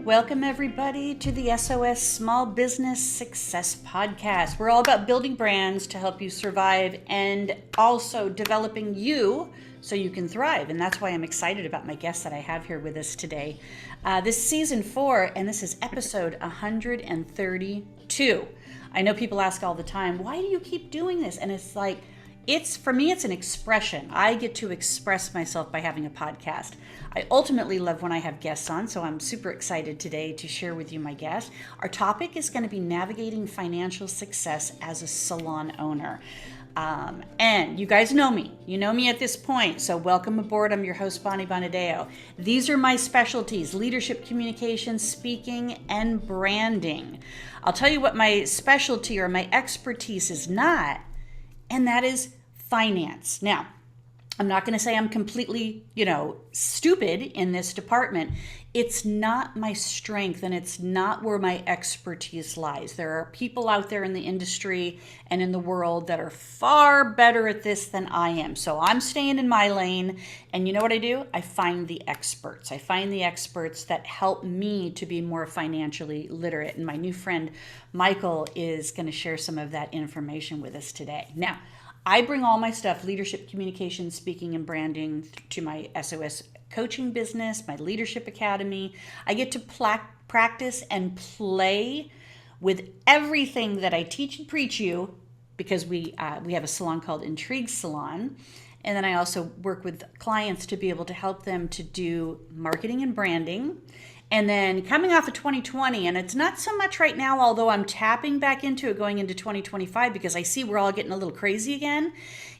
Welcome everybody to the SOS Small Business Success Podcast. We're all about building brands to help you survive and also developing you so you can thrive. And that's why I'm excited about my guest that I have here with us today. This is season 4 and this is episode 132. I know people ask all the time, why do you keep doing this? And it's like, for me, it's an expression. I get to express myself by having a podcast. I ultimately love when I have guests on, so I'm super excited today to share with you my guest. Our topic is going to be navigating financial success as a salon owner. And you guys know me. You know me at this point, so welcome aboard. I'm your host, Bonnie Bonadeo. These are my specialties: leadership, communication, speaking, and branding. I'll tell you what my specialty or my expertise is not, and that is finance. Now, I'm not going to say I'm completely, stupid in this department. It's not my strength and it's not where my expertise lies. There are people out there in the industry and in the world that are far better at this than I am. So I'm staying in my lane. And you know what I do? I find the experts. I find the experts that help me to be more financially literate. And my new friend, Michael, is going to share some of that information with us today. Now, I bring all my stuff, leadership, communication, speaking, and branding, to my SOS coaching business, my leadership academy. I get to practice and play with everything that I teach and preach you, because we have a salon called Intrigue Salon. And then I also work with clients to be able to help them to do marketing and branding. And then coming off of 2020, and it's not so much right now, although I'm tapping back into it going into 2025 because I see we're all getting a little crazy again,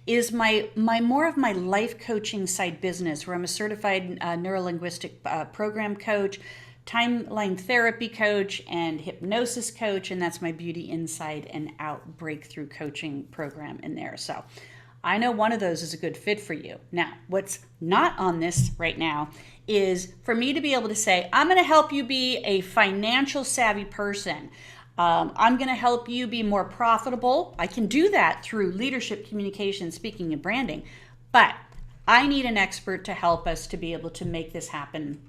is my more of my life coaching side business, where I'm a certified neuro-linguistic program coach, timeline therapy coach, and hypnosis coach, and that's my beauty inside and out breakthrough coaching program in there. So I know one of those is a good fit for you. Now, what's not on this right now is for me to be able to say, I'm going to help you be a financial savvy person. I'm going to help you be more profitable. I can do that through leadership, communication, speaking, and branding. But I need an expert to help us to be able to make this happen,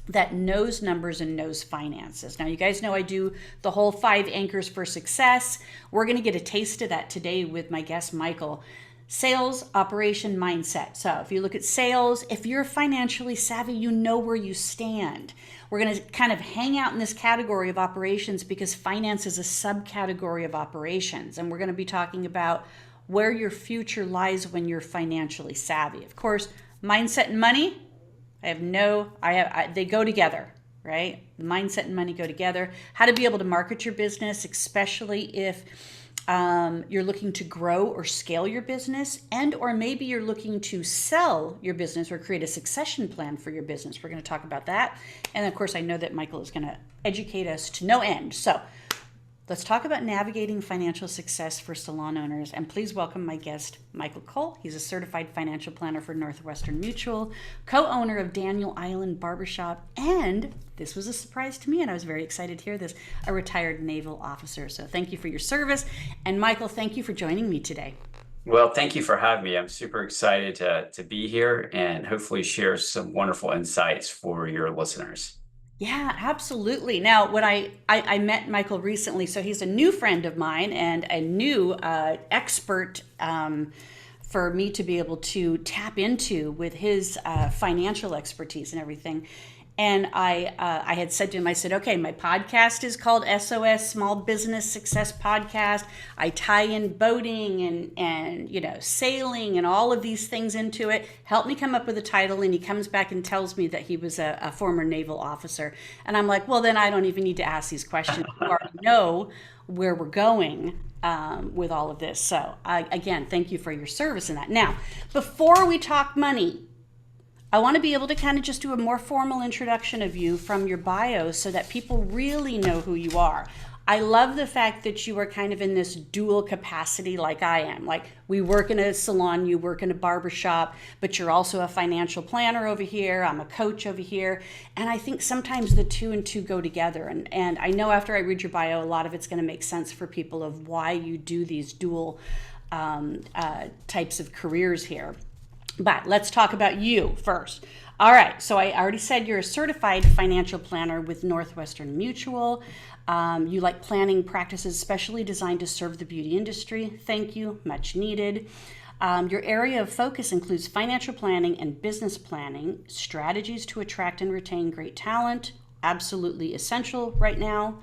that knows numbers and knows finances. Now, you guys know I do the whole 5 anchors for success. We're going to get a taste of that today with my guest, Michael. Sales, operation, mindset. So if you look at sales, if you're financially savvy, you know where you stand. We're going to kind of hang out in this category of operations because finance is a subcategory of operations. And we're going to be talking about where your future lies when you're financially savvy. Of course, mindset and money, they go together, right? Mindset and money go together. How to be able to market your business, especially if you're looking to grow or scale your business, or maybe you're looking to sell your business or create a succession plan for your business. We're going to talk about that. And of course, I know that Michael is going to educate us to no end. So let's talk about navigating financial success for salon owners. And please welcome my guest, Michael Cole. He's a certified financial planner for Northwestern Mutual, co-owner of Daniel Island Barbershop, and this was a surprise to me, and I was very excited to hear this, a retired naval officer. So thank you for your service. And Michael, thank you for joining me today. Well, thank you for having me. I'm super excited to be here and hopefully share some wonderful insights for your listeners. Yeah, absolutely. Now, when I met Michael recently, so he's a new friend of mine and a new expert for me to be able to tap into with his financial expertise and everything. And I had said to him, I said, okay, my podcast is called SOS Small Business Success Podcast. I tie in boating and sailing and all of these things into it. Help me come up with a title. And he comes back and tells me that he was a former naval officer. And I'm like, well, then I don't even need to ask these questions. You already know where we're going with all of this. So again, thank you for your service in that. Now, before we talk money, I want to be able to kind of just do a more formal introduction of you from your bio so that people really know who you are. I love the fact that you are kind of in this dual capacity like I am. Like, we work in a salon, you work in a barbershop, but you're also a financial planner over here. I'm a coach over here. And I think sometimes the two and two go together. And I know after I read your bio, a lot of it's going to make sense for people of why you do these dual types of careers here. But let's talk about you first. All right, so I already said you're a certified financial planner with Northwestern Mutual. You like planning practices specially designed to serve the beauty industry. Thank you, much needed. Your area of focus includes financial planning and business planning, strategies to attract and retain great talent, absolutely essential right now.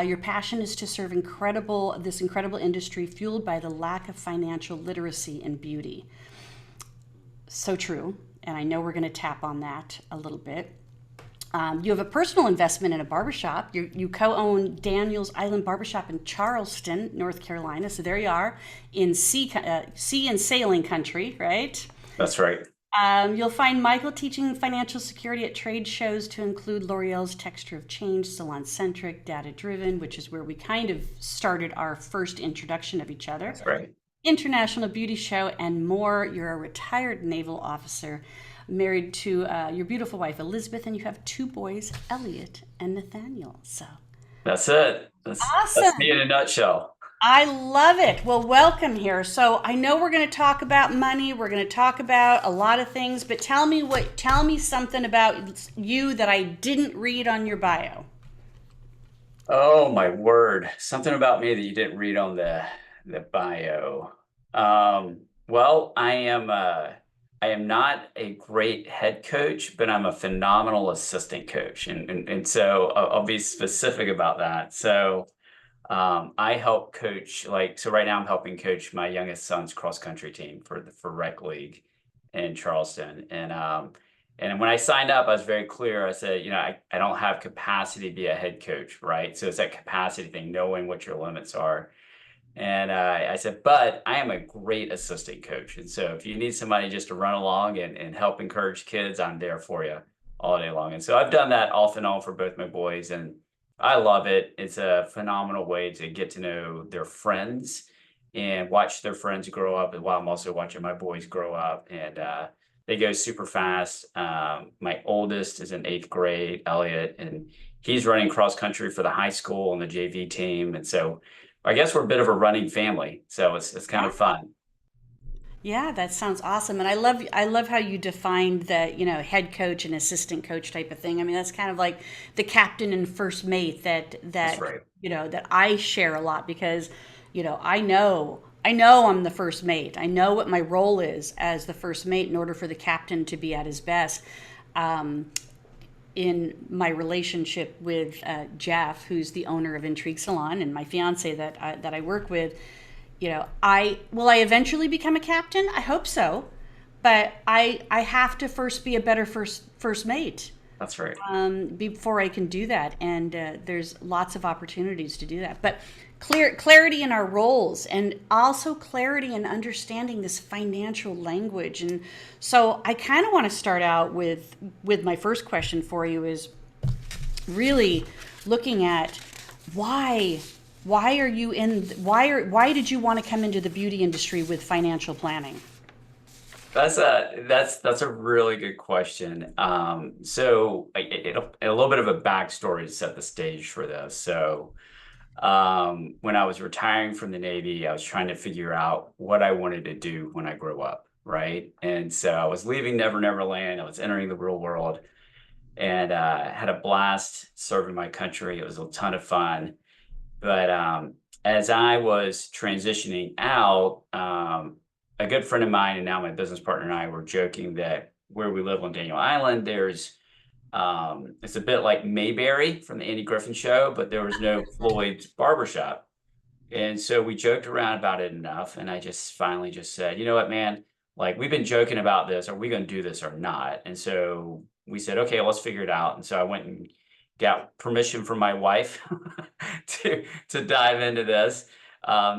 Your passion is to serve this incredible industry fueled by the lack of financial literacy in beauty. So true. And I know we're going to tap on that a little bit. You have a personal investment in a barbershop. You co-own Daniel's Island Barbershop in Charleston, North Carolina. So there you are in sea and sailing country, right? That's right. You'll find Michael teaching financial security at trade shows to include L'Oreal's Texture of Change, Salon-centric, data-driven, which is where we kind of started our first introduction of each other. That's right. International Beauty Show, and more. You're a retired naval officer, married to your beautiful wife, Elizabeth, and you have two boys, Elliot and Nathaniel. So That's it. That's awesome. me in a nutshell. I love it. Well, welcome here. So I know we're going to talk about money. We're going to talk about a lot of things, but tell me something about you that I didn't read on your bio. Oh my word. Something about me that you didn't read on the bio. Well, I am not a great head coach, but I'm a phenomenal assistant coach. And so I'll be specific about that. So I help coach, so right now I'm helping coach my youngest son's cross country team for rec league in Charleston. And when I signed up, I was very clear. I said, I don't have capacity to be a head coach, right? So it's that capacity thing, knowing what your limits are. And I said, but I am a great assistant coach. And so if you need somebody just to run along and help encourage kids, I'm there for you all day long. And so I've done that off and on for both my boys, and I love it. It's a phenomenal way to get to know their friends and watch their friends grow up, and while I'm also watching my boys grow up. And they go super fast. My oldest is in 8th grade, Elliot, and he's running cross country for the high school on the JV team. And so I guess we're a bit of a running family, so it's kind of fun. Yeah, that sounds awesome. And I love how you defined the, head coach and assistant coach type of thing. I mean, that's kind of like the captain and first mate that That's that right. that I share a lot because, I know I'm the first mate. I know what my role is as the first mate in order for the captain to be at his best. Um, in my relationship with Jeff, who's the owner of Intrigue Salon, and my fiance that I work with, I will I eventually become a captain? I hope so, but I have to first be a better first mate That's right. before I can do that. And there's lots of opportunities to do that. But clarity in our roles, and also clarity in understanding this financial language. And so I kind of want to start out with my first question for you is really looking at why did you want to come into the beauty industry with financial planning? That's a really good question. So a little bit of a backstory to set the stage for this. So when I was retiring from the Navy, I was trying to figure out what I wanted to do when I grew up, right? And so I was leaving Never Never Land. I was entering the real world, and had a blast serving my country. It was a ton of fun. But as I was transitioning out, a good friend of mine and now my business partner and I were joking that where we live on Daniel Island, it's a bit like Mayberry from the Andy Griffin Show, but there was no Floyd's barbershop. And so we joked around about it enough, and I just finally just said, you know what, man, like we've been joking about this. Are we going to do this or not? And so we said, okay, let's figure it out. And so I went and got permission from my wife to dive into this.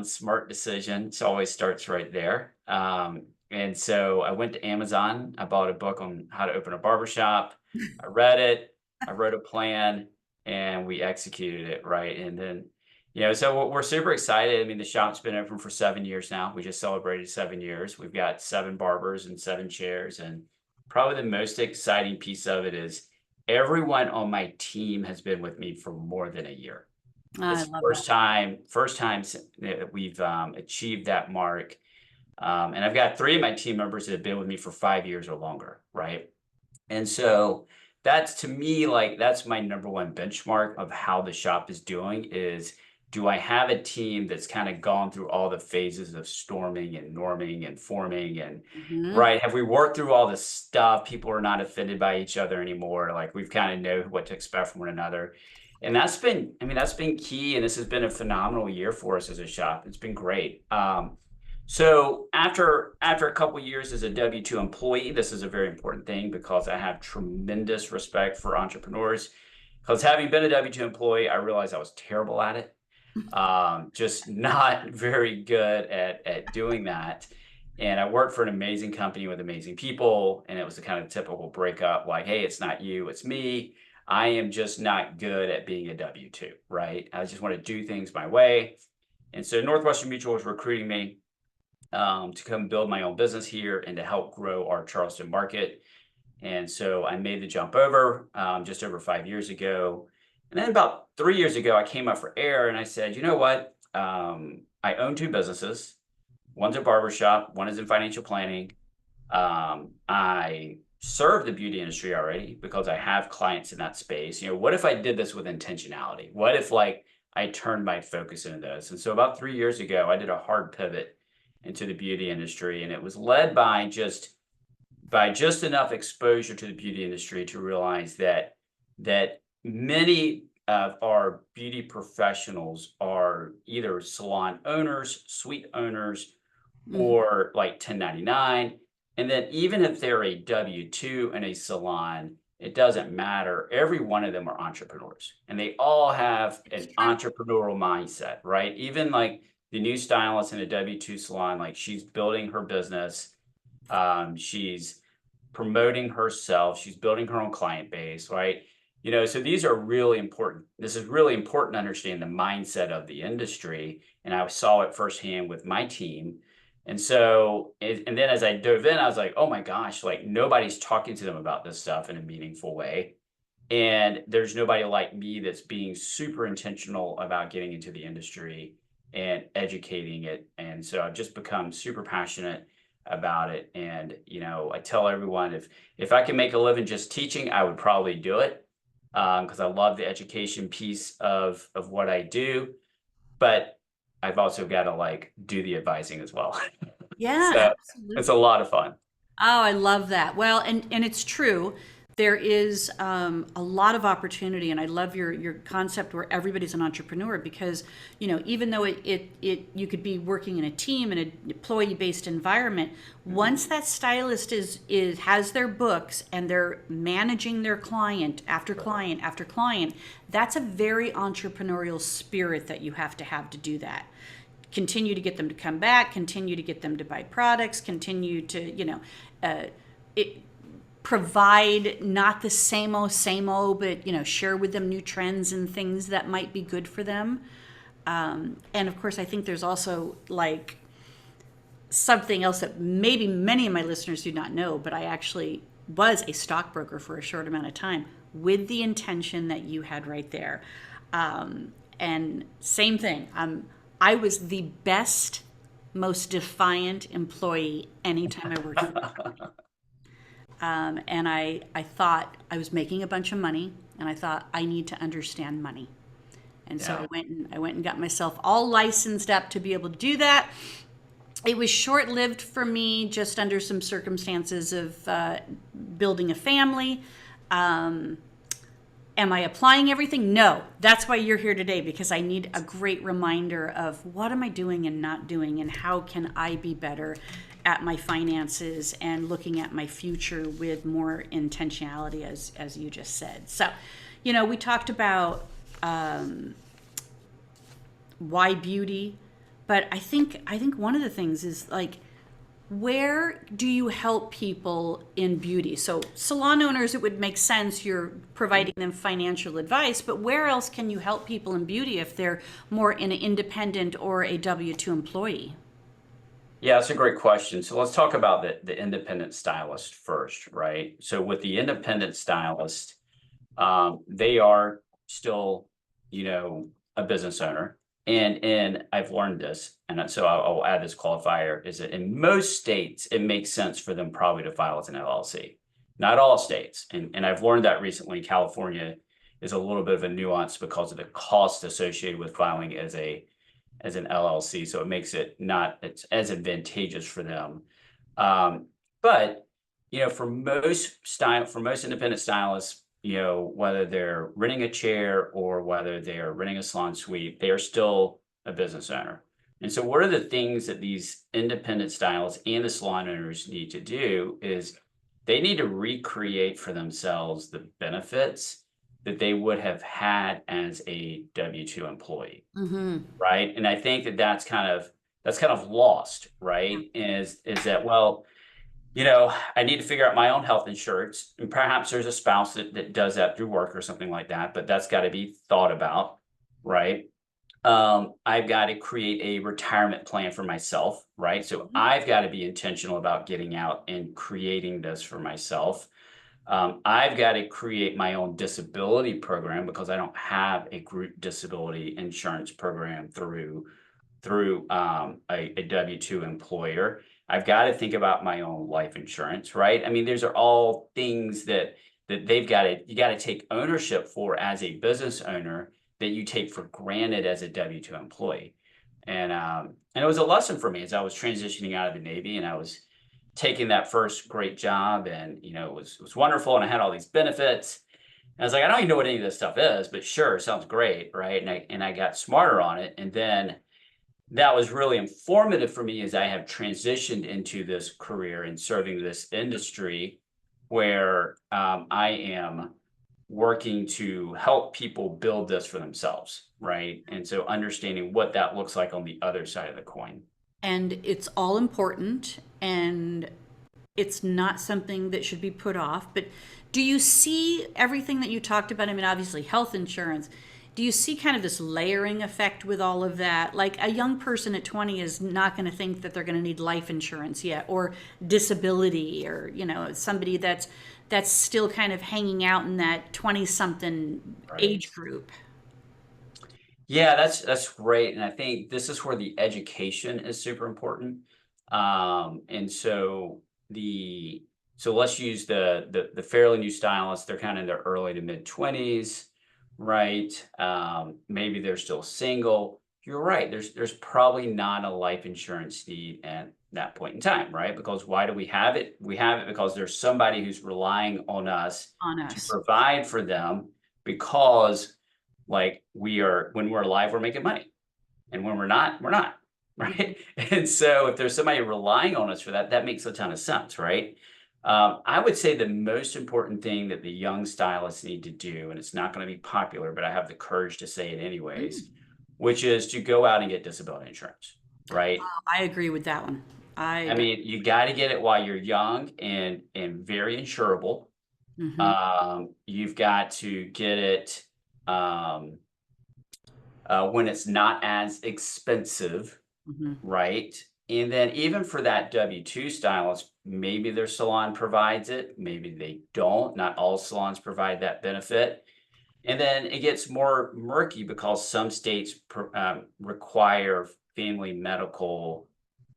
Smart decision. It always starts right there. And so I went to Amazon. I bought a book on how to open a barbershop. I read it. I wrote a plan, and we executed it, right. And then, so we're super excited. I mean, the shop's been open for 7 years now. We just celebrated 7 years. We've got 7 barbers and 7 chairs. And probably the most exciting piece of it is everyone on my team has been with me for more than a year. I It's love first time that we've achieved that mark. And I've got 3 of my team members that have been with me for 5 years or longer, right? And so that's, to me, like, that's my number one benchmark of how the shop is doing is, do I have a team that's kind of gone through all the phases of storming and norming and forming and Mhm. right? Have we worked through all this stuff? People are not offended by each other anymore. Like we've kind of know what to expect from one another. And that's been, I mean, that's been key. And this has been a phenomenal year for us as a shop. It's been great. So after a couple years as a W-2 employee, this is a very important thing because I have tremendous respect for entrepreneurs. Because having been a W-2 employee, I realized I was terrible at it. Just not very good at doing that. And I worked for an amazing company with amazing people, and it was the kind of typical breakup, like, hey, it's not you, it's me. I am just not good at being a W-2, right? I just want to do things my way. And so Northwestern Mutual was recruiting me to come build my own business here and to help grow our Charleston market. And so I made the jump over just over 5 years ago. And then about 3 years ago, I came up for air and I said, you know what? I own 2 businesses. One's a barber shop, one is in financial planning. I serve the beauty industry already because I have clients in that space. You know, what if I did this with intentionality? What if like I turned my focus into this? And so about 3 years ago, I did a hard pivot into the beauty industry, and it was led by just enough exposure to the beauty industry to realize that many of our beauty professionals are either salon owners, suite owners, Mhm. or like 1099. And then even if they're a W-2 in a salon, it doesn't matter. Every one of them are entrepreneurs and they all have It's an true. entrepreneurial mindset, right? Even like the new stylist in a W-2 salon, like she's building her business. She's promoting herself. She's building her own client base, right? You know, so these are really important. This is really important to understand the mindset of the industry. And I saw it firsthand with my team. And so, and then as I dove in, I was like, oh my gosh, like nobody's talking to them about this stuff in a meaningful way. And there's nobody like me that's being super intentional about getting into the industry and educating it. And so I've just become super passionate about it. And, you know, I tell everyone if I can make a living just teaching, I would probably do it. Because I love the education piece of what I do. But I've also got to like do the advising as well. Yeah, So it's a absolutely. lot of fun. Oh, I love that. Well, and it's true. There is a lot of opportunity, and I love your concept where everybody's an entrepreneur because even though it you could be working in a team in an employee based environment, once Mhm. that stylist is has their books and they're managing their client after client after client, that's a very entrepreneurial spirit that you have to do that. Continue to get them to come back, continue to get them to buy products, continue to, uh, it, provide not the same old, but, share with them new trends and things that might be good for them. And of course, I think there's also like something else that maybe many of my listeners do not know, but I actually was a stockbroker for a short amount of time with the intention that you had right there. And same thing. I was the best, most defiant employee anytime I worked for the company. And I thought I was making a bunch of money, and I thought I need to understand money. And so Yeah. I went and got myself all licensed up to be able to do that. It was short lived for me, just under some circumstances of building a family. Am I applying everything? No. That's why you're here today, because I need a great reminder of what am I doing and not doing, and how can I be better at my finances and looking at my future with more intentionality, as you just said. So, we talked about why beauty, but I think one of the things is like, where do you help people in beauty? So salon owners, it would make sense you're providing them financial advice, but where else can you help people in beauty if they're more in an independent or a W-2 employee? Yeah, that's a great question. So let's talk about the independent stylist first, right? So with the independent stylist, they are still, a business owner, And I've learned this, and so I'll add this qualifier, is that in most states, it makes sense for them probably to file as an LLC. Not all states, and I've learned that recently. California is a little bit of a nuance because of the cost associated with filing as an LLC, so it makes it not as advantageous for them. But for most independent stylists, whether they're renting a chair or whether they are renting a salon suite, they are still a business owner. And so what are the things that these independent stylists and the salon owners need to do is they need to recreate for themselves the benefits that they would have had as a W-2 employee. Mm-hmm. Right. And I think that that's kind of lost, right? Is that, well, I need to figure out my own health insurance. And perhaps there's a spouse that does that through work or something like that, but that's got to be thought about, right? I've got to create a retirement plan for myself, right? So I've got to be intentional about getting out and creating this for myself. I've got to create my own disability program because I don't have a group disability insurance program through a W-2 employer. I've got to think about my own life insurance, right? I mean, these are all things that you got to take ownership for as a business owner that you take for granted as a W-2 employee. And it was a lesson for me as I was transitioning out of the Navy, and I was taking that first great job, and it was wonderful, and I had all these benefits. And I was like, I don't even know what any of this stuff is, but sure, sounds great, right? And I got smarter on it, and then that was really informative for me as I have transitioned into this career and serving this industry where I am working to help people build this for themselves, right? And so understanding what that looks like on the other side of the coin. And it's all important, and it's not something that should be put off. But do you see everything that you talked about? I mean, obviously, health insurance. Do you see kind of this layering effect with all of that? Like a young person at 20 is not going to think that they're going to need life insurance yet, or disability, or somebody that's still kind of hanging out in that 20-something Right. age group. Yeah, that's great. And I think this is where the education is super important. And so let's use the fairly new stylists. They're kind of in their early to mid 20s, right? Maybe they're still single. You're right. There's probably not a life insurance need at that point in time, right? Because why do we have it? We have it because there's somebody who's relying on us to provide for them, because like when we're alive, we're making money. And when we're not, right? And so if there's somebody relying on us for that, that makes a ton of sense, right? I would say the most important thing that the young stylists need to do, and it's not going to be popular, but I have the courage to say it anyways, which is to go out and get disability insurance, right? I agree with that one. I mean, you got to get it while you're young and very insurable. You've got to get it when it's not as expensive, right? And then even for that W-2 stylist, maybe their salon provides it, maybe they don't. Not all salons provide that benefit. And then it gets more murky because some states require family medical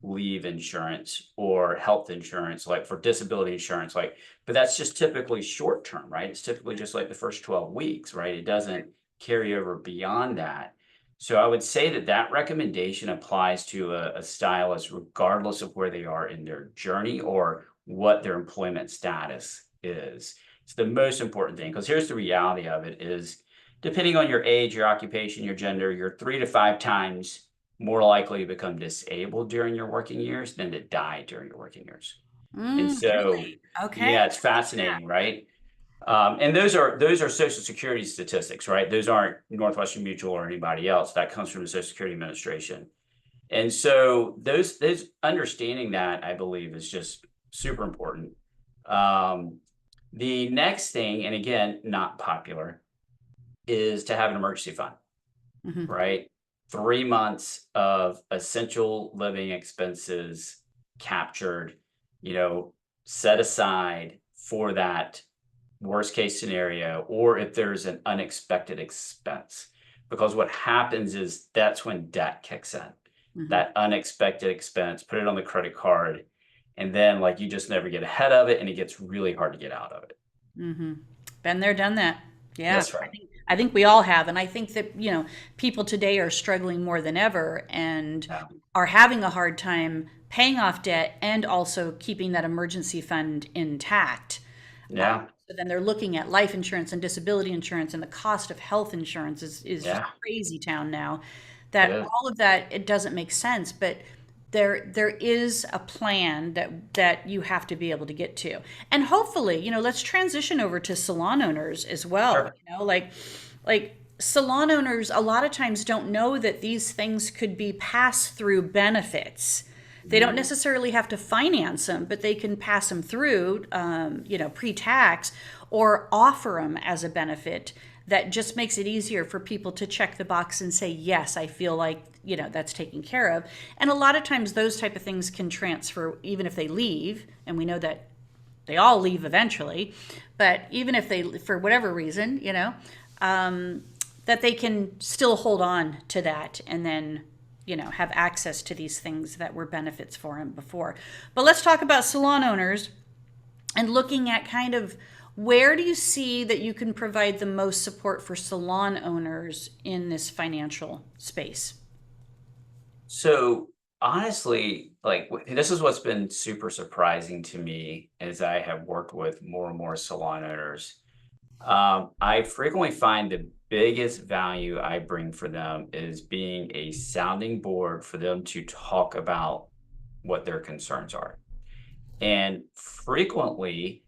leave insurance or health insurance, like for disability insurance, but that's just typically short term, right? It's typically just like the first 12 weeks, right? It doesn't carry over beyond that. So I would say that recommendation applies to a stylist regardless of where they are in their journey or what their employment status is. It's the most important thing, because here's the reality of it is, depending on your age, your occupation, your gender, you're 3 to 5 times more likely to become disabled during your working years than to die during your working years. And so, really? Okay. yeah, it's fascinating, right? And those are Social Security statistics, right? Those aren't Northwestern Mutual or anybody else. That comes from the Social Security Administration. And so those understanding that, I believe, is just super important. The next thing, and again, not popular, is to have an emergency fund, right? 3 months of essential living expenses captured, set aside for that worst case scenario, or if there's an unexpected expense. because what happens is that's when debt kicks in, Hmm. that unexpected expense, put it on the credit card, and then like you just never get ahead of it and it gets really hard to get out of it. Hmm. Been there, done that. Yeah, That's right. I think we all have, and I think that people today are struggling more than ever and Yeah. are having a hard time paying off debt and also keeping that emergency fund intact. Yeah. So then they're looking at life insurance and disability insurance, and the cost of health insurance is just Yeah. crazy town now. It That is. all of that, it doesn't make sense, but there is a plan that you have to be able to get to. And hopefully, let's transition over to salon owners as well. Sure. Like salon owners a lot of times don't know that these things could be pass through benefits. They don't Mhm. necessarily have to finance them, but they can pass them through, pre-tax, or offer them as a benefit that just makes it easier for people to check the box and say, yes, I feel like, that's taken care of. And a lot of times those type of things can transfer even if they leave. And we know that they all leave eventually, but even if they, for whatever reason, that they can still hold on to that and then have access to these things that were benefits for him before. But let's talk about salon owners and looking at kind of where do you see that you can provide the most support for salon owners in this financial space? So honestly, like this is what's been super surprising to me as I have worked with more and more salon owners. I frequently find the biggest value I bring for them is being a sounding board for them to talk about what their concerns are. And frequently,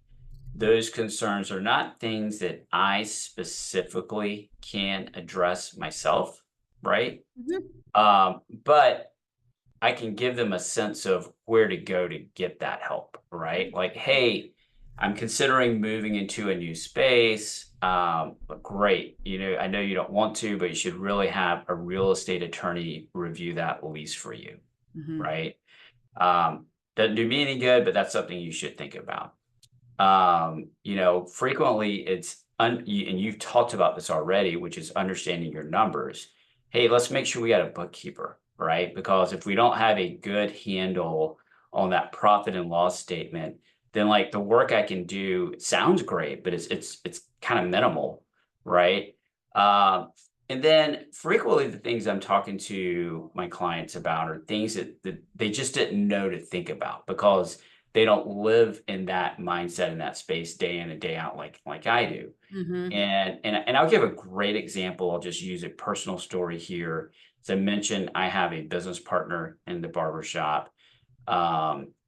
those concerns are not things that I specifically can address myself, right? Mhm. But I can give them a sense of where to go to get that help, right? Like, hey, I'm considering moving into a new space. But great. I know you don't want to, but you should really have a real estate attorney review that lease for you, Mhm. right? Um, doesn't do me any good, but that's something you should think about. Frequently and you've talked about this already, which is understanding your numbers. Hey, let's make sure we got a bookkeeper, right? Because if we don't have a good handle on that profit and loss statement, then like the work I can do sounds great, but it's kind of minimal, right? Um, and then frequently the things I'm talking to my clients about are things that they just didn't know to think about because they don't live in that mindset in that space day in and day out like I do. Mhm. And I'll give a great example. I'll just use a personal story here. As I mentioned, I have a business partner in the barber shop.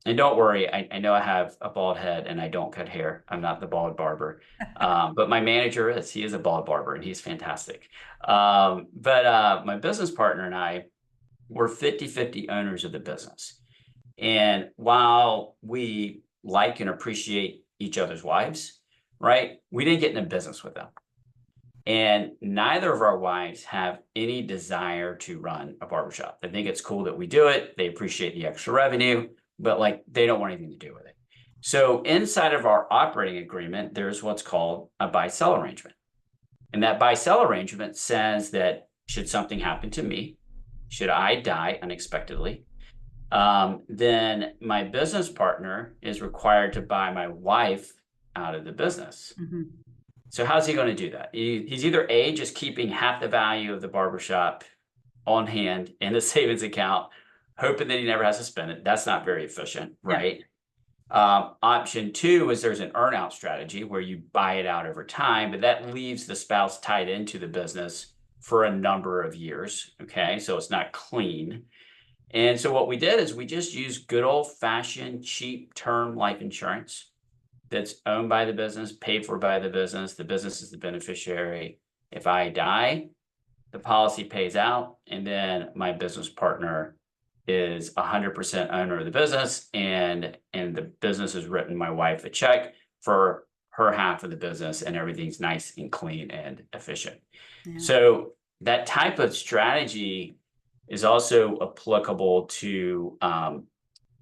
And don't worry, I know I have a bald head and I don't cut hair. I'm not the bald barber. But my manager is, he is a bald barber and he's fantastic. But my business partner and I were 50-50 owners of the business. And while we like and appreciate each other's wives, right, we didn't get into business with them. And neither of our wives have any desire to run a barbershop. They think it's cool that we do it. They appreciate the extra revenue, but like they don't want anything to do with it. So inside of our operating agreement, there's what's called a buy-sell arrangement. And that buy-sell arrangement says that should something happen to me, should I die unexpectedly, then my business partner is required to buy my wife out of the business. Mhm. So how's he going to do that? He's either A, just keeping half the value of the barbershop on hand in a savings account, hoping that he never has to spend it. That's not very efficient, Yeah. right? Option two is there's an earnout strategy where you buy it out over time, but that leaves the spouse tied into the business for a number of years. Okay. So it's not clean. And so what we did is we just used good old fashioned cheap term life insurance that's owned by the business, paid for by the business. The business is the beneficiary. If I die, the policy pays out, and then my business partner is 100% owner of the business, and the business has written my wife a check for her half of the business, and everything's nice and clean and efficient. Yeah. So that type of strategy is also applicable to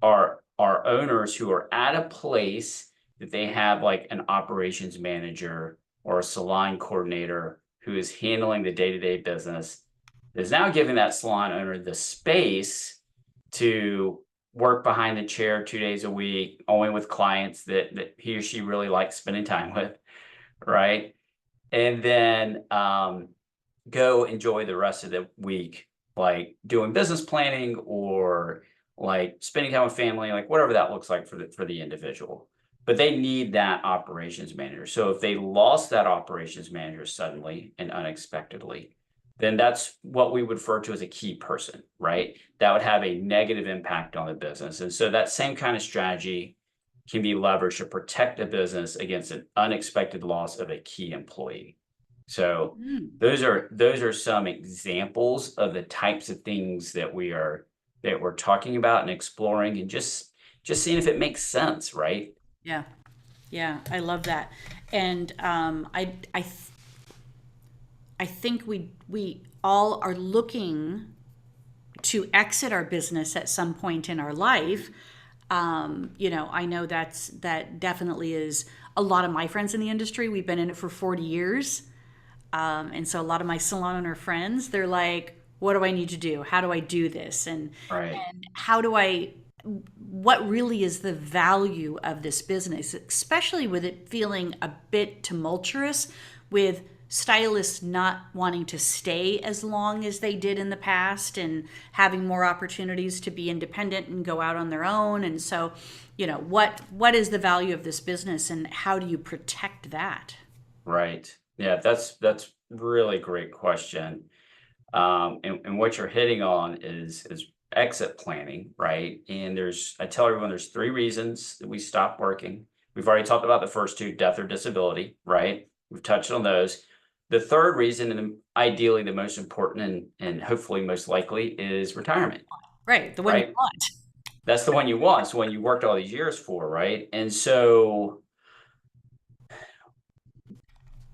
our owners who are at a place that they have like an operations manager or a salon coordinator who is handling the day-to-day business is now giving that salon owner the space to work behind the chair 2 days a week, only with clients that he or she really likes spending time with, right? And then go enjoy the rest of the week, like doing business planning or like spending time with family, like whatever that looks like for the individual. But they need that operations manager. So if they lost that operations manager suddenly and unexpectedly, then that's what we would refer to as a key person, right? That would have a negative impact on the business. And so that same kind of strategy can be leveraged to protect the business against an unexpected loss of a key employee. So those are some examples of the types of things that we're talking about and exploring, and just seeing if it makes sense, right? Yeah. Yeah. I love that. And I think we all are looking to exit our business at some point in our life. I know that definitely is a lot of my friends in the industry. We've been in it for 40 years. And so a lot of my salon owner friends, they're like, what do I need to do? How do I do this? Right. And what really is the value of this business, especially with it feeling a bit tumultuous, with stylists not wanting to stay as long as they did in the past and having more opportunities to be independent and go out on their own. And so, what is the value of this business and how do you protect that? Right. Yeah, that's really great question. And what you're hitting on is exit planning, right? And I tell everyone there's 3 reasons that we stop working. We've already talked about the first 2, death or disability, right? We've touched on those. The third reason, and ideally the most important and hopefully most likely, is retirement, Right, the one you right? want. That's the one you want. It's the one you worked all these years for, right? And so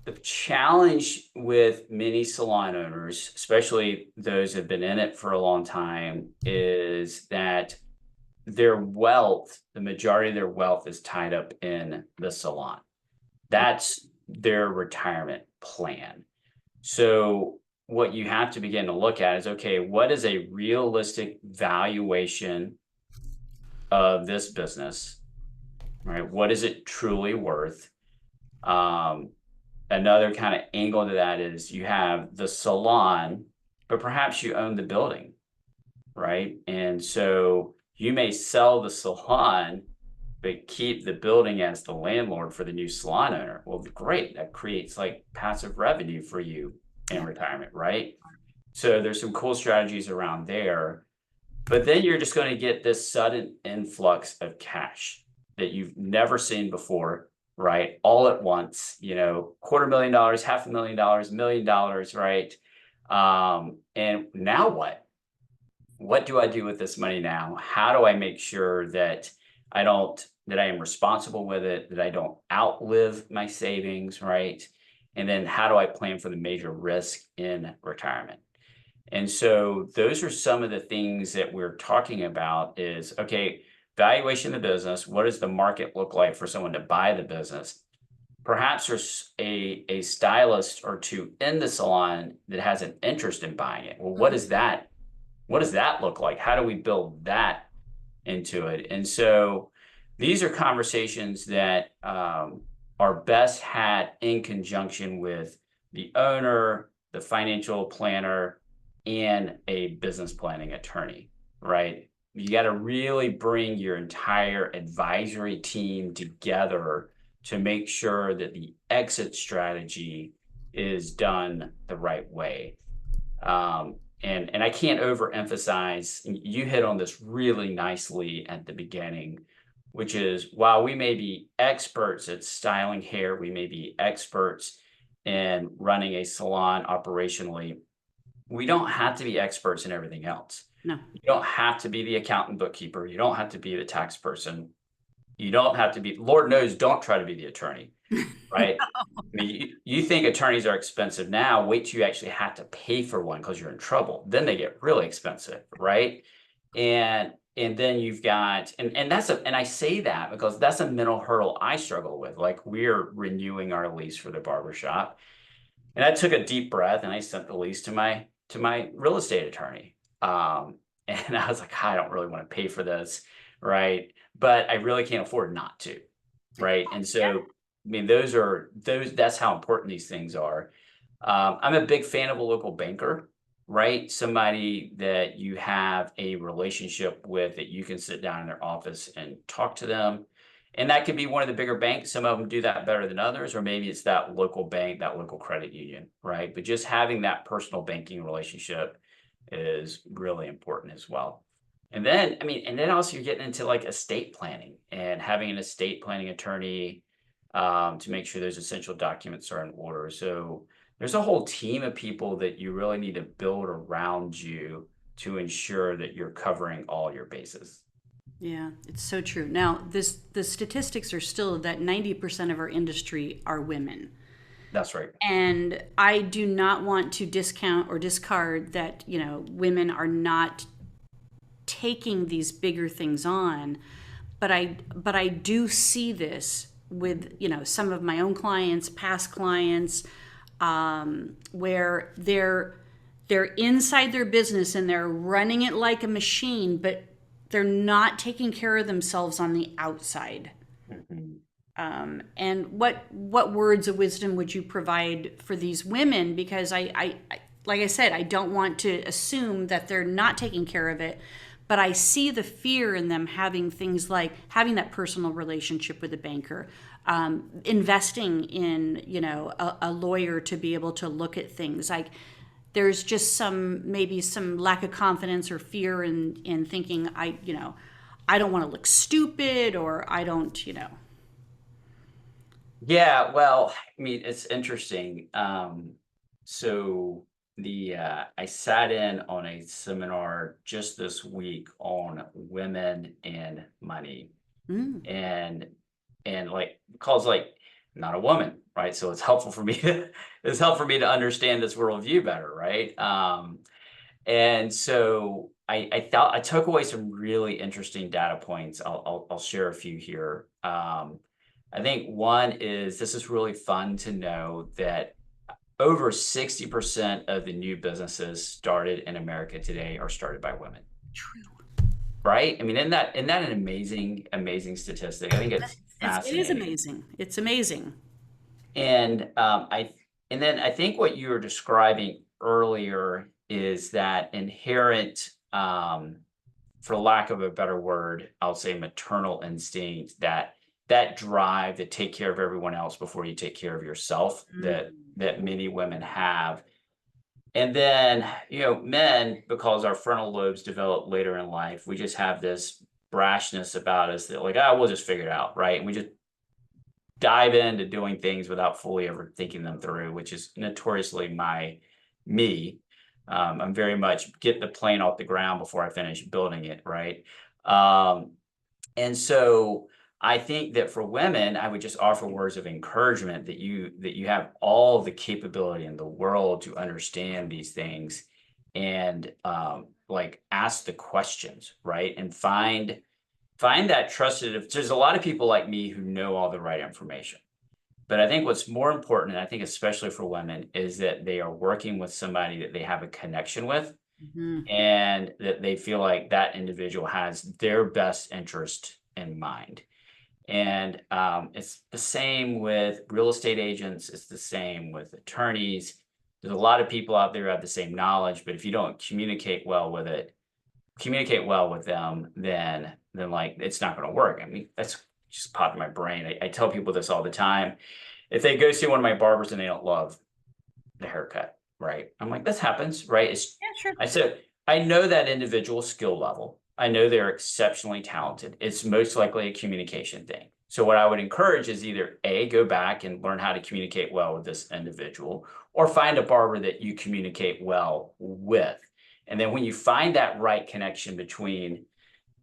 the challenge with many salon owners, especially those who have been in it for a long time, is that their wealth, the majority of their wealth, is tied up in the salon. That's their retirement plan. So what you have to begin to look at is, okay, what is a realistic valuation of this business, right? What is it truly worth? Another kind of angle to that is you have the salon, but perhaps you own the building, right? And so you may sell the salon, but keep the building as the landlord for the new salon owner. Well, great. That creates like passive revenue for you in Yeah. retirement, right? So there's some cool strategies around there. But then you're just going to get this sudden influx of cash that you've never seen before, right? All at once, $250,000, $500,000, $1 million, right? And now what? What do I do with this money now? How do I make sure that I am responsible with it, that I don't outlive my savings, right? And then how do I plan for the major risk in retirement? And so those are some of the things that we're talking about is, okay, valuation of the business. What does the market look like for someone to buy the business? Perhaps there's a stylist or two in the salon that has an interest in buying it. Well, what is that? What does that look like? How do we build that into it? And so these are conversations that are best had in conjunction with the owner, the financial planner, and a business planning attorney, right? You got to really bring your entire advisory team together to make sure that the exit strategy is done the right way. And I can't overemphasize, you hit on this really nicely at the beginning, which is while we may be experts at styling hair, we may be experts in running a salon operationally, we don't have to be experts in everything else. No. You don't have to be the accountant bookkeeper. You don't have to be the tax person. You don't have to be, Lord knows, don't try to be the attorney, right? I mean, you think attorneys are expensive now, wait till you actually have to pay for one because you're in trouble. Then they get really expensive, right? And then you've got, and I say that because that's a mental hurdle I struggle with. Like we're renewing our lease for the barbershop. And I took a deep breath and I sent the lease to my real estate attorney. And I was like, I don't really want to pay for this, right? But I really can't afford not to, right? And so, I mean, that's how important these things are. I'm a big fan of a local banker, right? Somebody that you have a relationship with that you can sit down in their office and talk to them. And that could be one of the bigger banks. Some of them do that better than others, or maybe it's that local bank, that local credit union, right? But just having that personal banking relationship is really important as well. And then, I mean, and then also you're getting into like estate planning and having an estate planning attorney to make sure those essential documents are in order. So there's a whole team of people that you really need to build around you to ensure that you're covering all your bases. Yeah, it's so true. Now, the statistics are still that 90% of our industry are women. That's right. And I do not want to discount or discard that, women are not taking these bigger things on, but I do see this with, some of my own clients, past clients, where they're inside their business and they're running it like a machine, but they're not taking care of themselves on the outside. Mhm. And what words of wisdom would you provide for these women? Because like I said, I don't want to assume that they're not taking care of it, but I see the fear in them having things like having that personal relationship with a banker, investing in a lawyer to be able to look at things like. There's just maybe some lack of confidence or fear in thinking I don't want to look stupid, or I don't. Yeah, well, I mean, it's interesting. So I sat in on a seminar just this week on women and money, Mm, and like because like I'm not a woman, right? So it's helpful for me to understand this worldview better, right? And so I thought I took away some really interesting data points. I'll share a few here. I think one is this is really fun to know that over 60% of the new businesses started in America today are started by women, true. right? I mean, isn't that an amazing statistic? I think it's It is fascinating. amazing. It's amazing. And and then I think what you were describing earlier is that inherent, for lack of a better word, I'll say maternal instinct, that drive to take care of everyone else before you take care of yourself that Mm. many women have. And then, men, because our frontal lobes develop later in life, we just have this brashness about us that like, we'll just figure it out, right? And we just dive into doing things without fully ever thinking them through, which is notoriously me. I'm very much get the plane off the ground before I finish building it, right? Um, and so I think that for women, I would just offer words of encouragement that you have all the capability in the world to understand these things and like ask the questions, right? And find that trusted. There's a lot of people like me who know all the right information. But I think what's more important, and I think especially for women, is that they are working with somebody that they have a connection with Mhm. and that they feel like that individual has their best interest in mind. And it's the same with real estate agents. It's the same with attorneys. There's a lot of people out there who have the same knowledge, but if you don't communicate well with them, then like it's not going to work. I mean, that's just popped in my brain. I tell people this all the time. If they go see one of my barbers and they don't love the haircut, right? I'm like, this happens, right? Yeah, sure. I said, I know that individual skill level. I know they're exceptionally talented. It's most likely a communication thing. So what I would encourage is either A, go back and learn how to communicate well with this individual, or find a barber that you communicate well with. And then when you find that right connection between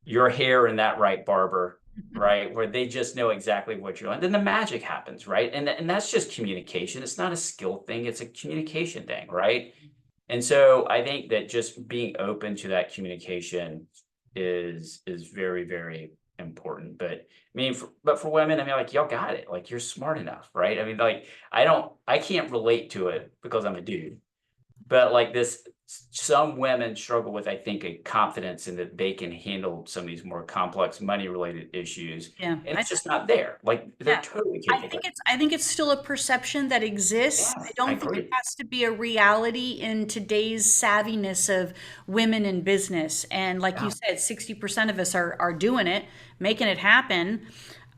your hair and that right barber, right, where they just know exactly what you're on, then the magic happens, right? And that's just communication. It's not a skill thing, it's a communication thing, right? And so I think that just being open to that communication is very, very important. But I mean, but for women, I mean, like, y'all got it. Like, you're smart enough, right? I mean, like, I can't relate to it because I'm a dude. But like this, some women struggle with, I think, a confidence in that they can handle some of these more complex money related issues. Yeah. And it's just not there. Like, they're Yeah. totally I capable. think it's still a perception that exists. Yeah, I I don't think it agree. has to be a reality in today's savviness of women in business. And like you Yeah, said, 60% of us are doing it, making it happen.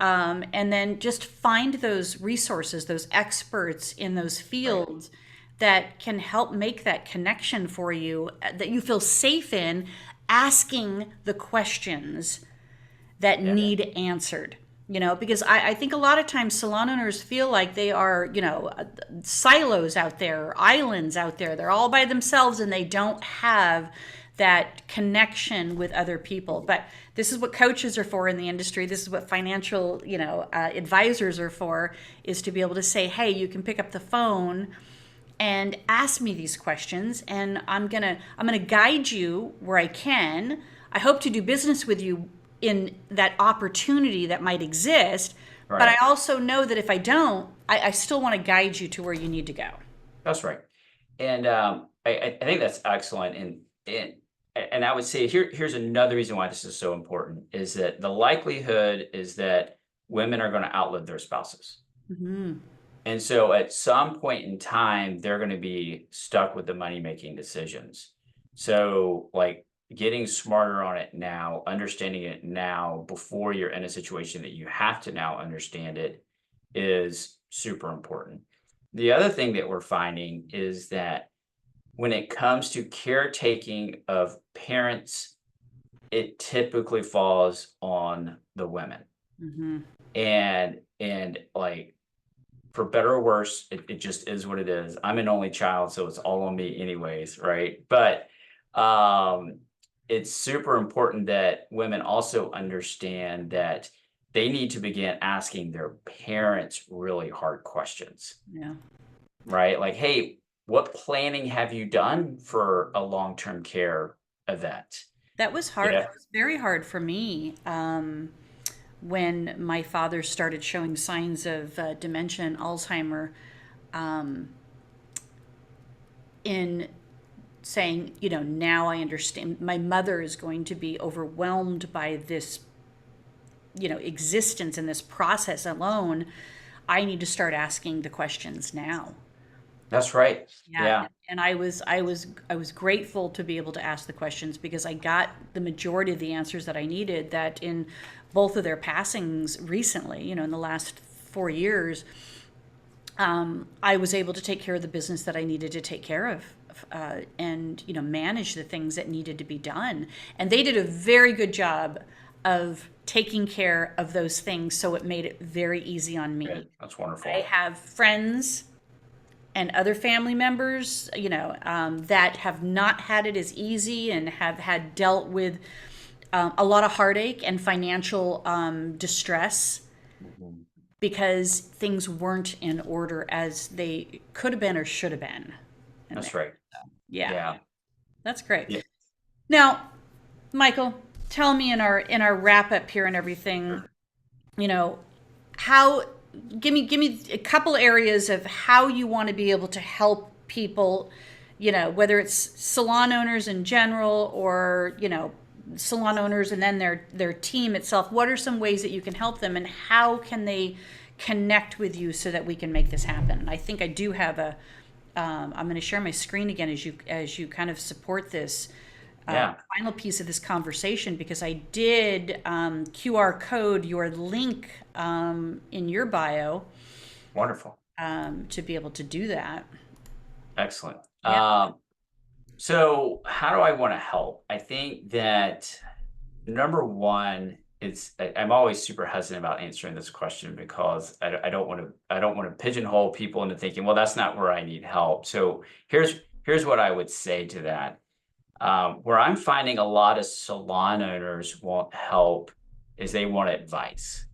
And then just find those resources, those experts in those right. fields that can help make that connection for you, that you feel safe in asking the questions that Yeah, need answered. Because I think a lot of times salon owners feel like they are, silos out there, islands out there. They're all by themselves and they don't have that connection with other people. But this is what coaches are for in the industry. This is what financial, advisors are for, is to be able to say, hey, you can pick up the phone and ask me these questions, and I'm gonna guide you where I can. I hope to do business with you in that opportunity that might exist, but I right. also know that if I don't, I still want to guide you to where you need to go. That's right. And I think that's excellent. And I would say here's another reason why this is so important is that the likelihood is that women are going to outlive their spouses. Hmm. And so at some point in time, they're going to be stuck with the money making decisions. So, like, getting smarter on it now, understanding it now before you're in a situation that you have to now understand it is super important. The other thing that we're finding is that when it comes to caretaking of parents, it typically falls on the women. Hmm. And like, for better or worse, it just is what it is. I'm an only child, so it's all on me anyways, right? But um, it's super important that women also understand that they need to begin asking their parents really hard questions, Yeah. right? Like, hey, what planning have you done for a long-term care event? That was hard. Yeah, That was very hard for me. When my father started showing signs of dementia and Alzheimer, um, in saying, now I understand my mother is going to be overwhelmed by this, existence and this process alone. I need to start asking the questions now. that's right. Yeah, Yeah, and I was grateful to be able to ask the questions because I got the majority of the answers that I needed. That in both of their passings recently, in the last 4 years, I was able to take care of the business that I needed to take care of, and manage the things that needed to be done. And they did a very good job of taking care of those things, so it made it very easy on good. me. That's I wonderful. have friends and other family members, that have not had it as easy and have had dealt with a lot of heartache and financial distress Mhm. because things weren't in order as they could have been or should have been in That's there. right. Yeah, Yeah. that's great. Yeah. Now, Michael, tell me in our wrap up here and everything, you know, how give me a couple areas of how you want to be able to help people, whether it's salon owners in general or, salon owners and then their team itself. What are some ways that you can help them and how can they connect with you so that we can make this happen? I think I do have I'm going to share my screen again as you kind of support this Yeah. final piece of this conversation because I did QR code your link in your bio Wonderful. to be able to do that. Excellent. Yeah. So how do I want to help? I think that number one, I'm always super hesitant about answering this question because I don't want to pigeonhole people into thinking, well, that's not where I need help. So here's what I would say to that. Where I'm finding a lot of salon owners want help is they want advice,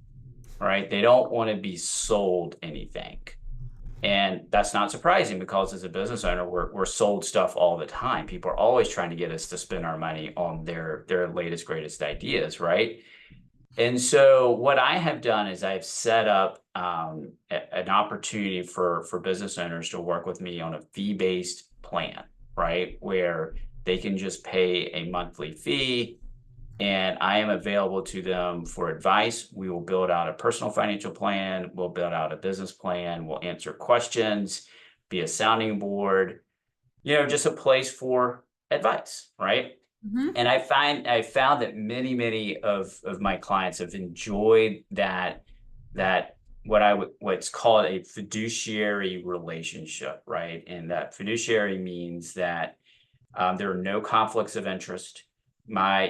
right? They don't want to be sold anything. And that's not surprising because as a business owner, we're sold stuff all the time. People are always trying to get us to spend our money on their latest, greatest ideas, right? And so what I have done is I've set up an opportunity for business owners to work with me on a fee-based plan, right? Where they can just pay a monthly fee and I am available to them for advice. We will build out a personal financial plan. We'll build out a business plan. We'll answer questions, be a sounding board, just a place for advice, right? Mm-hmm. And I found that many of my clients have enjoyed that what's called a fiduciary relationship, right? And that fiduciary means that there are no conflicts of interest.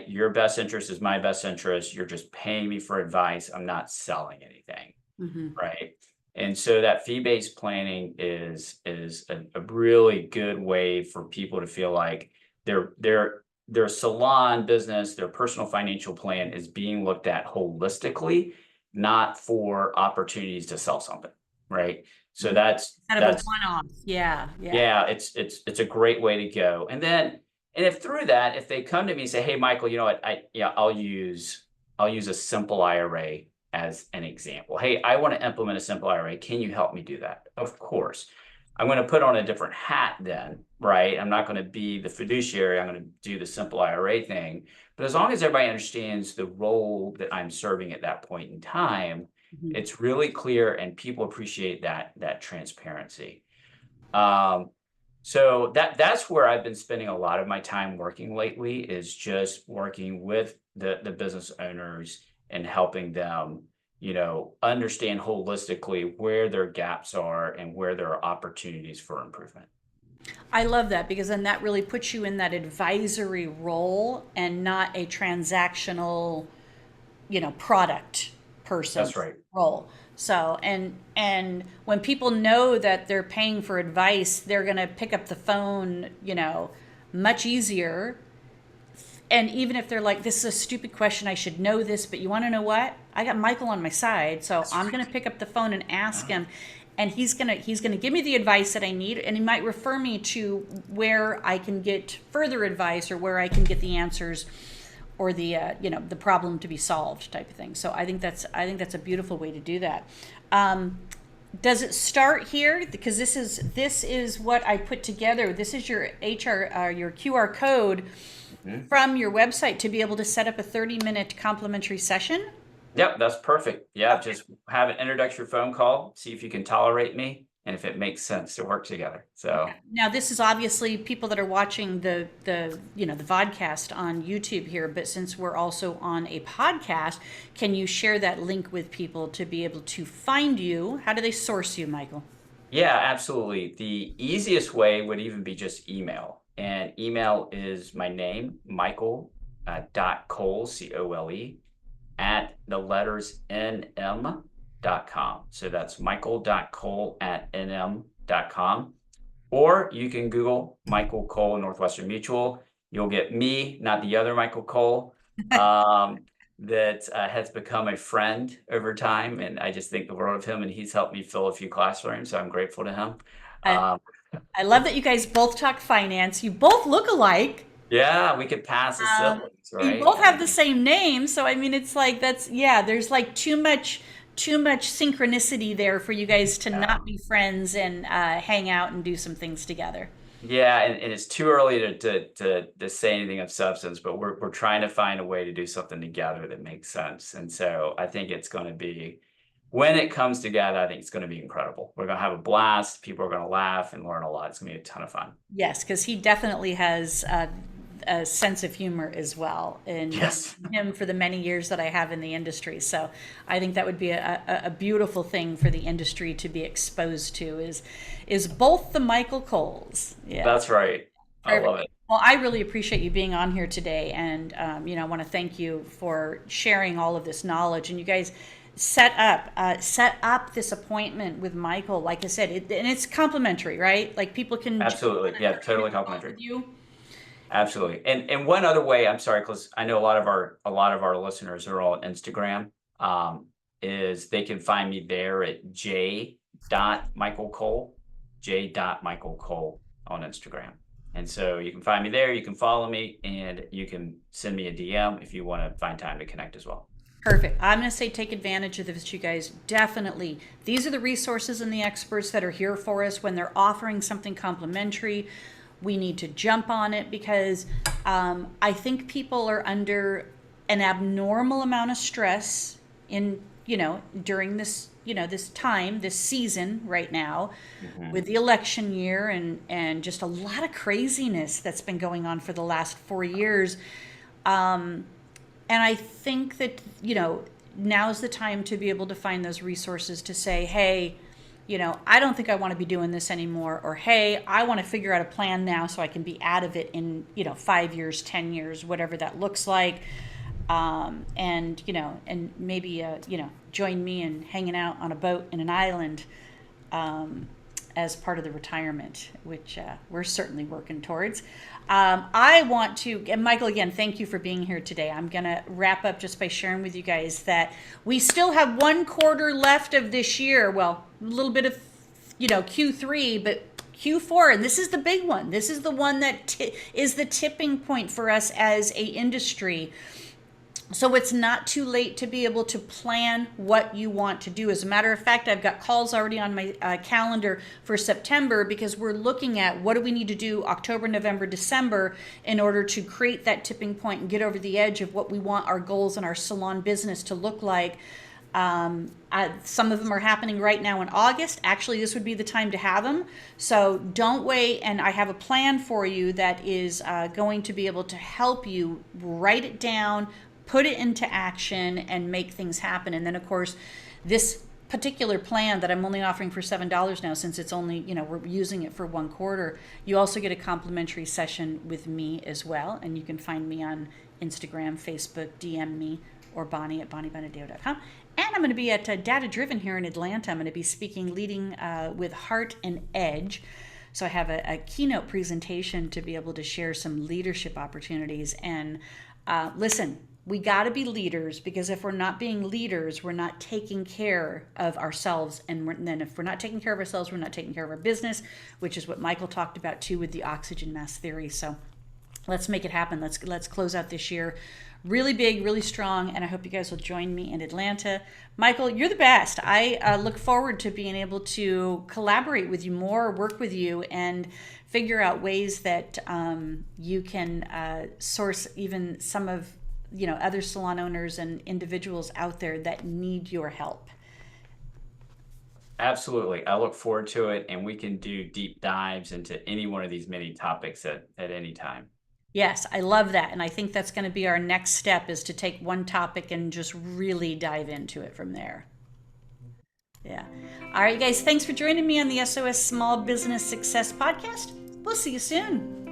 Your best interest is my best interest. You're just paying me for advice. I'm not selling anything, Mm-hmm. right? And so that fee-based planning is a really good way for people to feel like their salon business, their personal financial plan is being looked at holistically, not for opportunities to sell something, right? So that's Kind of a one-off. Yeah, yeah. yeah, it's a great way to go. And if through that, if they come to me and say, "Hey, Michael, you know what? I'll use a simple IRA as an example. Hey, I want to implement a simple IRA. Can you help me do that?" Of course. I'm going to put on a different hat then, right? I'm not going to be the fiduciary. I'm going to do the simple IRA thing. But as long as everybody understands the role that I'm serving at that point in time, Mm-hmm. it's really clear and people appreciate that transparency. So that's where I've been spending a lot of my time working lately, is just working with the business owners and helping them, understand holistically where their gaps are and where there are opportunities for improvement. I love that because then that really puts you in that advisory role and not a transactional, product person That's right. role. So, and when people know that they're paying for advice, they're going to pick up the phone, much easier. And even if they're like, this is a stupid question, I should know this, but you want to know what? I got Michael on my side, so I'm going to pick up the phone and ask him, and he's gonna give me the advice that I need, and he might refer me to where I can get further advice or where I can get the answers or the the problem to be solved type of thing. So I think that's a beautiful way to do that. Does it start here? Because this is what I put together. This is your your QR code from your website to be able to set up a 30-minute complimentary session. Yep, that's perfect. Yeah, Okay. just have an introductory phone call, see if you can tolerate me and if it makes sense to work together. So Now, this is obviously people that are watching the vodcast on YouTube here, but since we're also on a podcast, can you share that link with people to be able to find you? How do they source you, Michael? yeah, absolutely. The easiest way would even be just email. And email is my name, Michael .Cole, Cole, at the letters nm.com. So that's michael.cole@nm.com. Or you can Google Michael Cole Northwestern Mutual. You'll get me, not the other Michael Cole, that has become a friend over time. And I just think the world of him, and he's helped me fill a few classrooms. So I'm grateful to him. I, Um, I love that you guys both talk finance. You both look alike. yeah, we could pass as siblings, You right? both have the same name, so I mean, it's like there's like too much synchronicity there for you guys to Yeah. not be friends and hang out and do some things together. Yeah, and it's too early to say anything of substance, but we're trying to find a way to do something together that makes sense. And so I think it's going to be, when it comes together, I think it's going to be incredible. We're going to have a blast. People are going to laugh and learn a lot. It's going to be a ton of fun. Yes, because he definitely has a sense of humor as well, and Yes. him for the many years that I have in the industry. So I think that would be a beautiful thing for the industry to be exposed to is both the Michael Coles. Yeah. That's right. I Perfect. love it. Well, I really appreciate you being on here today, and I want to thank you for sharing all of this knowledge. And you guys set up this appointment with Michael. Like I said, and it's complimentary, right? Like people can jump Absolutely. on a Yeah, 30-minute totally call complimentary. with you. Absolutely. And one other way, I'm sorry, because I know a lot of our listeners are all on Instagram, is they can find me there at j.michaelcole, j.michaelcole on Instagram. And so you can find me there, you can follow me, and you can send me a DM if you want to find time to connect as well. Perfect. I'm going to say take advantage of this, you guys. Definitely. These are the resources and the experts that are here for us when they're offering something complimentary. We need to jump on it because I think people are under an abnormal amount of stress in, during this, this time, this season right now with Mhm. the election year and just a lot of craziness that's been going on for the last 4 years. And I think that, now's the time to be able to find those resources to say, hey, I don't think I want to be doing this anymore. Or, hey, I want to figure out a plan now so I can be out of it in, 5 years, 10 years, whatever that looks like. And maybe, join me in hanging out on a boat in an island as part of the retirement, which we're certainly working towards. I want to, and Michael, again, thank you for being here today. I'm going to wrap up just by sharing with you guys that we still have 1 quarter left of this year. Well, a little bit of, Q3, but Q4, and this is the big one. This is the one that is the tipping point for us as a industry. So it's not too late to be able to plan what you want to do. As a matter of fact, I've got calls already on my calendar for September because we're looking at what do we need to do October, November, December in order to create that tipping point and get over the edge of what we want our goals and our salon business to look like. Some of them are happening right now in August. Actually, this would be the time to have them. So don't wait. And I have a plan for you that is going to be able to help you write it down, put it into action, and make things happen. And then, of course, this particular plan that I'm only offering for $7 now, since it's only, we're using it for 1 quarter, you also get a complimentary session with me as well. And you can find me on Instagram, Facebook, DM me, or Bonnie at bonniebenedeo.com. And I'm going to be at Data Driven here in Atlanta. I'm going to be speaking, leading with Heart and Edge. So I have a keynote presentation to be able to share some leadership opportunities. And listen, we got to be leaders, because if we're not being leaders, we're not taking care of ourselves. And then if we're not taking care of ourselves, we're not taking care of our business, which is what Michael talked about too with the oxygen mask theory. So let's make it happen. Let's close out this year really big, really strong, and I hope you guys will join me in Atlanta. Michael, you're the best. I look forward to being able to collaborate with you more, work with you, and figure out ways that you can source even some of other salon owners and individuals out there that need your help. Absolutely. I look forward to it, and we can do deep dives into any one of these many topics at any time. Yes, I love that. And I think that's going to be our next step, is to take one topic and just really dive into it from there. Yeah. All right, guys, thanks for joining me on the SOS Small Business Success Podcast. We'll see you soon.